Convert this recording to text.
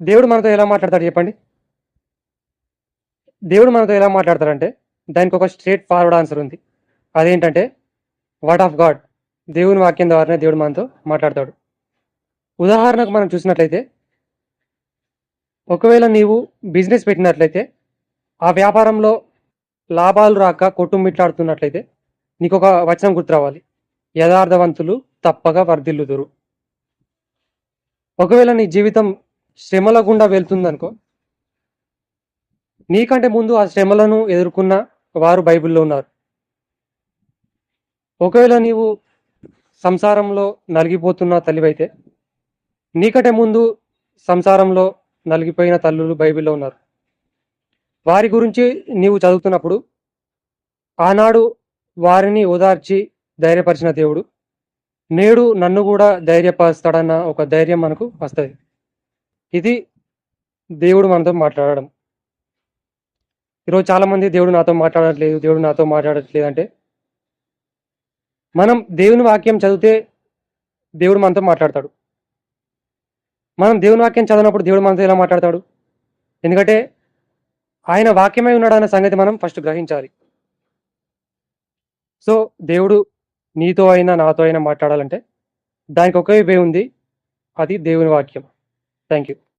దేవుడు మనతో ఎలా మాట్లాడతాడు చెప్పండి? దేవుడు మనతో ఎలా మాట్లాడతాడంటే, దానికి ఒక స్ట్రెయిట్ ఫార్వర్డ్ ఆన్సర్ ఉంది. అదేంటంటే, వర్డ్ ఆఫ్ గాడ్. దేవుని వాక్యం ద్వారానే దేవుడు మనతో మాట్లాడతాడు. ఉదాహరణకు మనం చూసినట్లయితే, ఒకవేళ నీవు బిజినెస్ పెట్టినట్లయితే, ఆ వ్యాపారంలో లాభాలు రాక కొట్టుమిట్టాడుతున్నట్లయితే, నీకొక వచనం గుర్తు రావాలి. యథార్థవంతులు తప్పక వర్ధిల్లుదురు. ఒకవేళ నీ జీవితం శ్రమల గుండా వెళ్తుందనుకో, నీకంటే ముందు ఆ శ్రమలను ఎదుర్కొన్న వారు బైబిల్‌లో ఉన్నారు. ఒకవేళ నీవు సంసారంలో నలిగిపోతున్న తల్లివైతే, నీకంటే ముందు సంసారంలో నలిగిపోయిన తల్లులు బైబిల్‌లో ఉన్నారు. వారి గురించి నీవు చదువుతున్నప్పుడు, ఆనాడు వారిని ఓదార్చి ధైర్యపరిచిన దేవుడు, నేడు నన్ను గూడా ధైర్యపరుస్తాడన్న ఒక ధైర్యం మనకు వస్తది. ఇది దేవుడు మనతో మాట్లాడడం. ఈరోజు చాలామంది దేవుడు నాతో మాట్లాడట్లేదు, దేవుడు నాతో మాట్లాడట్లేదంటే, మనం దేవుని వాక్యం చదివితే దేవుడు మనతో మాట్లాడతాడు. మనం దేవుని వాక్యం చదివినప్పుడు దేవుడు మనతో ఎలా మాట్లాడతాడు? ఎందుకంటే ఆయన వాక్యమై ఉన్నాడన్న సంగతి మనం ఫస్ట్ గ్రహించాలి. సో, దేవుడు నీతో అయినా, నాతో అయినా మాట్లాడాలంటే దానికి ఒకే వే ఉంది. అది దేవుని వాక్యం. Thank you.